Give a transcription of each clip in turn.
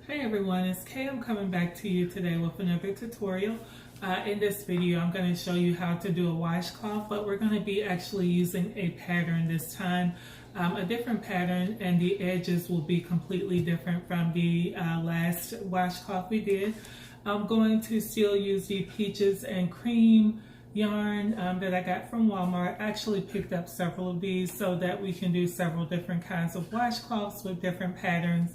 Hey everyone, it's Kay. I'm coming back to you today with another tutorial. In this video, I'm going to show you how to do a washcloth, but we're going to be actually using a pattern this time, a different pattern, and the edges will be completely different from the last washcloth we did. I'm going to still use the peaches and cream yarn that I got from Walmart. I actually picked up several of these so that we can do several different kinds of washcloths with different patterns.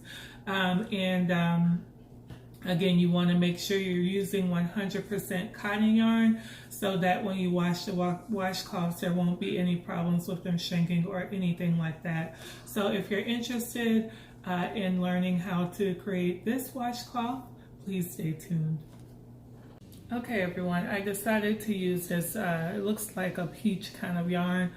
Again, you want to make sure you're using 100% cotton yarn so that when you wash the washcloths, there won't be any problems with them shrinking or anything like that. So if you're interested in learning how to create this washcloth, please stay tuned. Okay everyone, I decided to use this, it looks like a peach kind of yarn,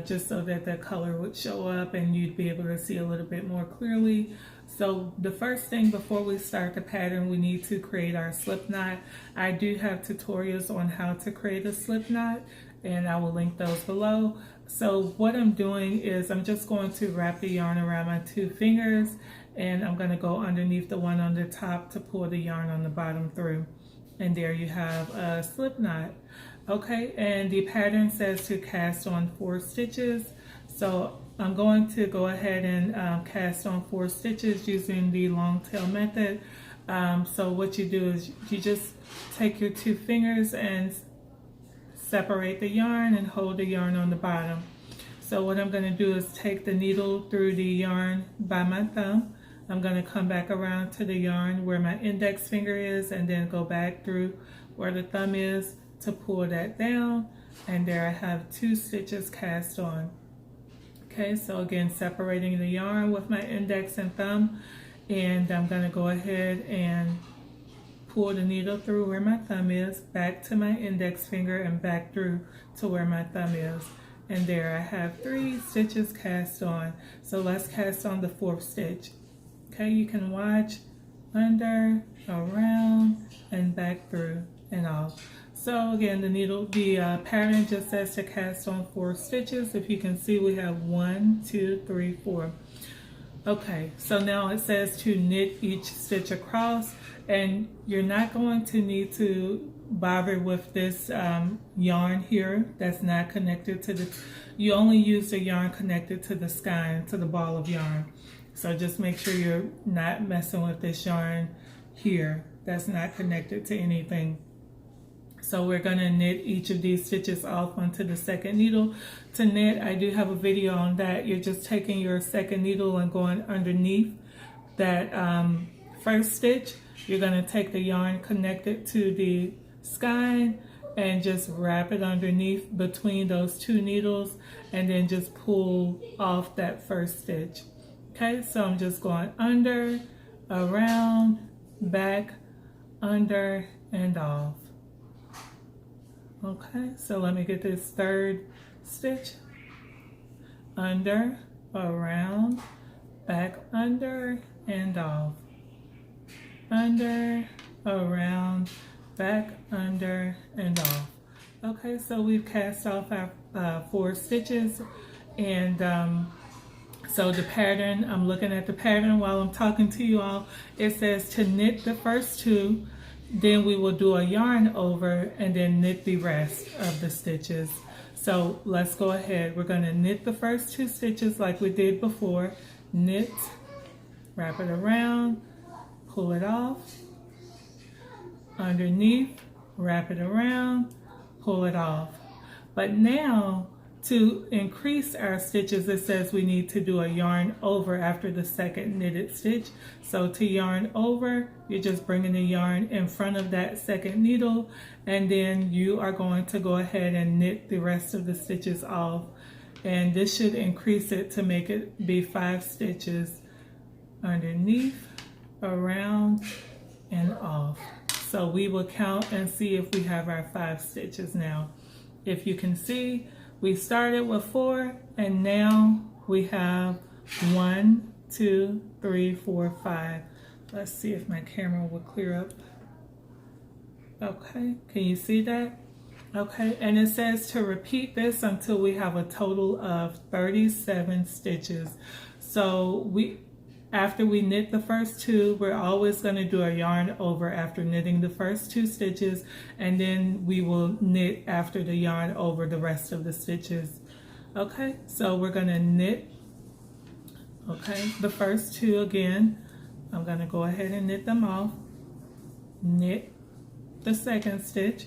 just so that the color would show up and you'd be able to see a little bit more clearly. So the first thing before we start the pattern, we need to create our slip knot. I do have tutorials on how to create a slip knot, and I will link those below. So what I'm doing is I'm just going to wrap the yarn around my two fingers, and I'm going to go underneath the one on the top to pull the yarn on the bottom through. And there you have a slip knot. Okay, and the pattern says to cast on 4 stitches. So I'm going to go ahead and cast on 4 stitches using the long tail method. So what you do is you just take your 2 fingers and separate the yarn and hold the yarn on the bottom. So what I'm going to do is take the needle through the yarn by my thumb. I'm going to come back around to the yarn where my index finger is and then go back through where the thumb is to pull that down, and there I have 2 stitches cast on. Okay, so again, separating the yarn with my index and thumb, and I'm going to go ahead and pull the needle through where my thumb is, back to my index finger and back through to where my thumb is. And there I have 3 stitches cast on. So let's cast on the 4th stitch. Okay, you can watch under, around, and back through and off. So again, the pattern just says to cast on 4 stitches. If you can see, we have 1, 2, 3, 4. Okay, so now it says to knit each stitch across, and you're not going to need to bother with this yarn here that's not connected to the, you only use the yarn connected to the skein, to the ball of yarn. So just make sure you're not messing with this yarn here that's not connected to anything. So we're going to knit each of these stitches off onto the 2nd needle. To knit, I do have a video on that. You're just taking your 2nd needle and going underneath that 1st stitch. You're going to take the yarn connected to the skein and just wrap it underneath between those 2 needles, and then just pull off that 1st stitch. Okay, so I'm just going under, around, back, under, and off. Okay, so let me get this 3rd stitch. Under, around, back, under, and off. Under, around, back, under, and off. Okay, so we've cast off our 4 stitches, and so the pattern, I'm looking at the pattern while I'm talking to you all. It says to knit the first 2, then we will do a yarn over and then knit the rest of the stitches. So let's go ahead. We're going to knit the first 2 stitches like we did before. Knit, wrap it around, pull it off, underneath, wrap it around, pull it off. But now, to increase our stitches, it says we need to do a yarn over after the 2nd knitted stitch. So to yarn over, you're just bringing the yarn in front of that 2nd needle, and then you are going to go ahead and knit the rest of the stitches off. And this should increase it to make it be 5 stitches underneath, around, and off. So we will count and see if we have our 5 stitches now. If you can see, we started with 4, and now we have 1, 2, 3, 4, 5. Let's see if my camera will clear up. Okay, can you see that? Okay, and it says to repeat this until we have a total of 37 stitches. So After we knit the first two, we're always going to do a yarn over after knitting the first two stitches, and then we will knit after the yarn over the rest of the stitches. Okay, so we're going to knit, okay, the first two again. I'm going to go ahead and knit them off. Knit the second stitch.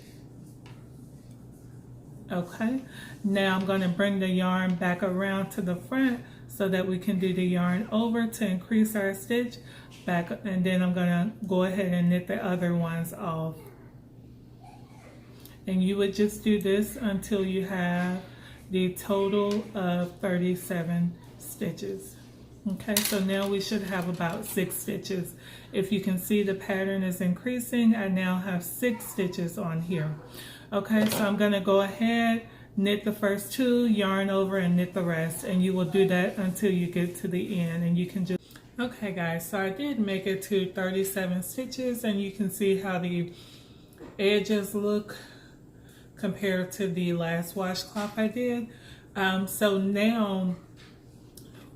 Okay, now I'm going to bring the yarn back around to the front so that we can do the yarn over to increase our stitch back, and then I'm going to go ahead and knit the other ones off. And you would just do this until you have the total of 37 stitches. Okay, so now we should have about 6 stitches. If you can see, the pattern is increasing. I now have 6 stitches on here. Okay, so I'm going to go ahead, knit the first two, yarn over, and knit the rest, and you will do that until you get to the end. And you can just, okay guys, so I did make it to 37 stitches, and you can see how the edges look compared to the last washcloth I did. So now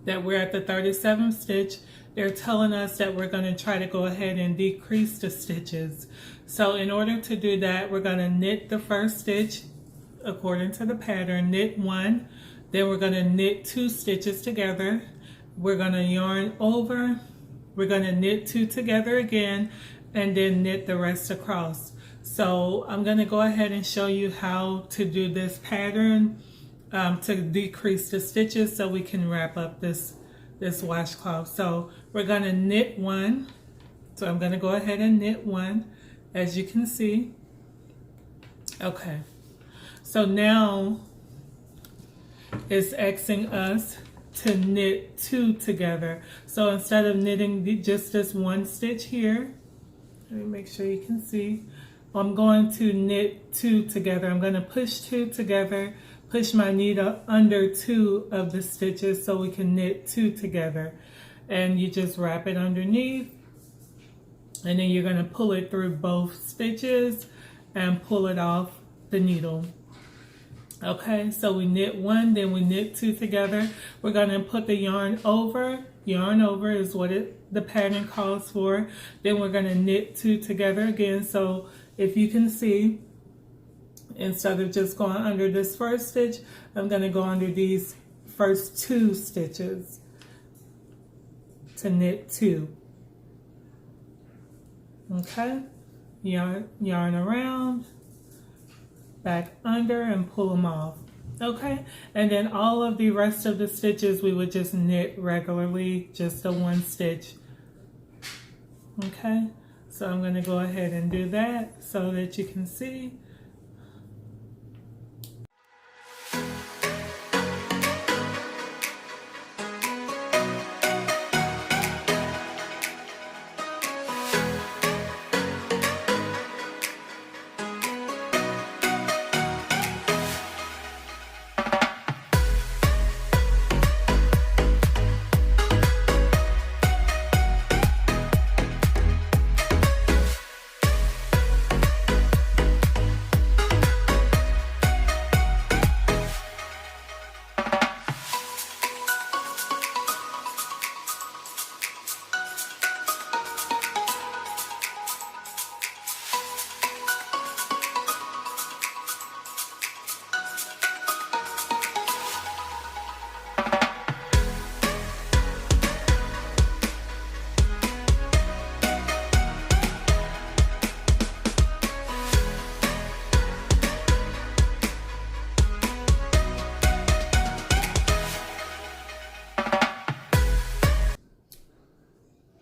that we're at the 37th stitch, they're telling us that we're going to try to go ahead and decrease the stitches. So in order to do that, we're going to knit the first stitch according to the pattern, knit 1, then we're going to knit 2 stitches together, we're going to yarn over, we're going to knit 2 together again, and then knit the rest across. So I'm going to go ahead and show you how to do this pattern to decrease the stitches so we can wrap up this washcloth. So we're going to knit 1. So I'm going to go ahead and knit 1, as you can see. Okay. So now it's asking us to knit 2 together. So instead of knitting just this 1 stitch here, let me make sure you can see, I'm going to knit 2 together. I'm going to push 2 together, push my needle under 2 of the stitches so we can knit 2 together. And you just wrap it underneath, and then you're going to pull it through both stitches and pull it off the needle. Okay, so we knit 1, then we knit 2 together. We're going to put the yarn over. Yarn over is what the pattern calls for. Then we're going to knit 2 together again. So if you can see, instead of just going under this first stitch, I'm going to go under these first 2 stitches to knit 2. Okay, yarn around, back under, and pull them off. Okay, and then all of the rest of the stitches we would just knit regularly, just the 1 stitch. Okay, so I'm going to go ahead and do that so that you can see.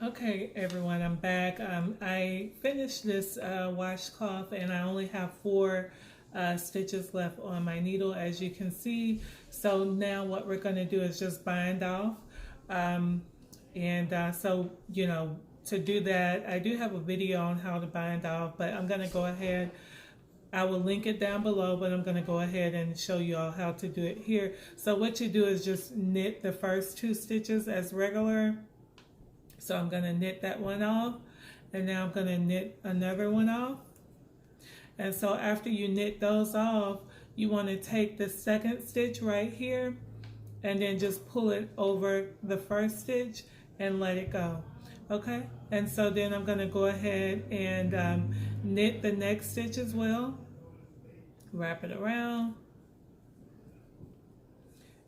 Okay everyone, I'm back. I finished this washcloth and I only have 4 stitches left on my needle, as you can see. So now what we're going to do is just bind off. So, you know, to do that, I do have a video on how to bind off, but I'm going to go ahead. I will link it down below, but I'm going to go ahead and show you all how to do it here. So what you do is just knit the first 2 stitches as regular. So I'm going to knit that one off, and now I'm going to knit another one off. And so after you knit those off, you want to take the second stitch right here and then just pull it over the first stitch and let it go. Okay, and so then I'm going to go ahead and knit the next stitch as well. Wrap it around.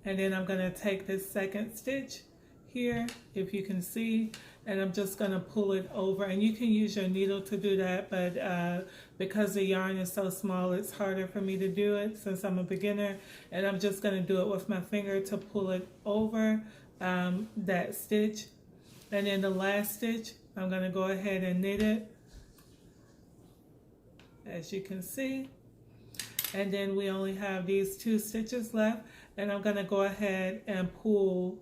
And then I'm going to take this second stitch here, if you can see, and I'm just going to pull it over. And you can use your needle to do that, but because the yarn is so small, it's harder for me to do it since I'm a beginner. And I'm just going to do it with my finger to pull it over that stitch. And then the last stitch, I'm going to go ahead and knit it, as you can see. And then we only have these 2 stitches left, and I'm going to go ahead and pull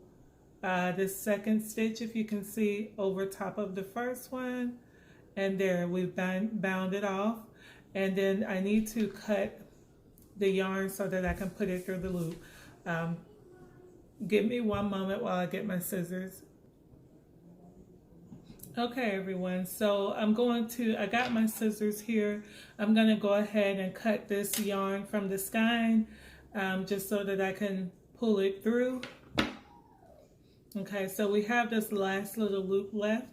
this second stitch, if you can see, over top of the first one, and there we've bound it off. And then I need to cut the yarn so that I can put it through the loop. Give me one moment while I get my scissors. Okay, everyone, so I got my scissors here. I'm going to go ahead and cut this yarn from the skein just so that I can pull it through. Okay, so we have this last little loop left,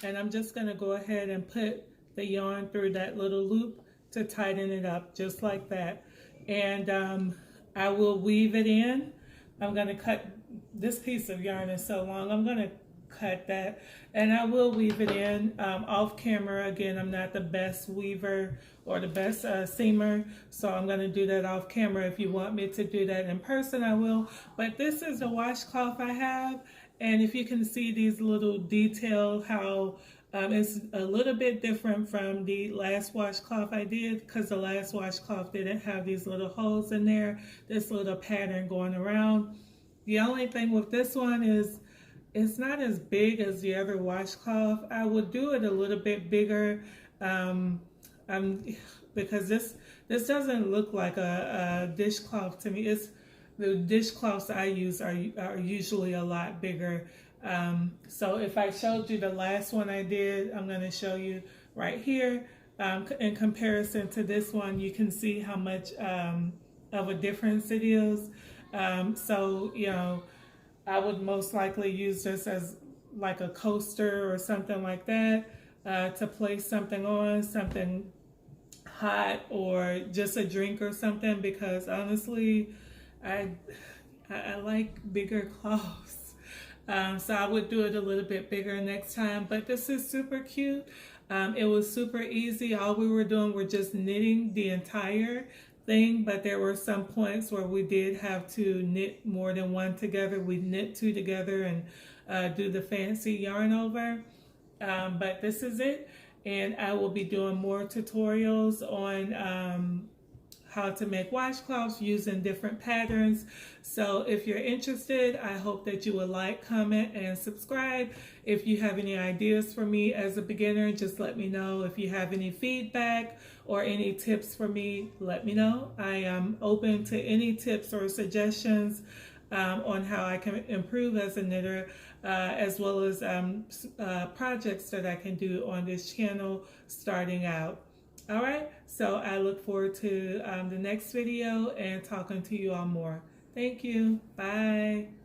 and I'm just going to go ahead and put the yarn through that little loop to tighten it up, just like that. And I will weave it in. I'm going to cut, this piece of yarn is so long, I'm going to cut that, and I will weave it in off camera. Again, I'm not the best weaver or the best seamer, so I'm going to do that off camera. If you want me to do that in person, I will. But this is the washcloth I have, and if you can see these little details, how it's a little bit different from the last washcloth I did, because the last washcloth didn't have these little holes in there, this little pattern going around. The only thing with this one is it's not as big as the other washcloth. I would do it a little bit bigger because this doesn't look like a dishcloth to me. The dishcloths I use are usually a lot bigger. So if I showed you the last one I did, I'm going to show you right here. In comparison to this one, you can see how much of a difference it is. So, you know, I would most likely use this as like a coaster or something like that to place something on, something hot, or just a drink or something, because honestly, I like bigger cloths. So I would do it a little bit bigger next time, but this is super cute. It was super easy. All we were doing were just knitting the entire thing, but there were some points where we did have to knit more than one together. We knit 2 together and do the fancy yarn over. But this is it, and I will be doing more tutorials on how to make washcloths using different patterns. So if you're interested, I hope that you would like, comment, and subscribe. If you have any ideas for me as a beginner, just let me know. If you have any feedback or any tips for me, let me know. I am open to any tips or suggestions on how I can improve as a knitter, as well as projects that I can do on this channel starting out. All right, so I look forward to the next video and talking to you all more. Thank you. Bye.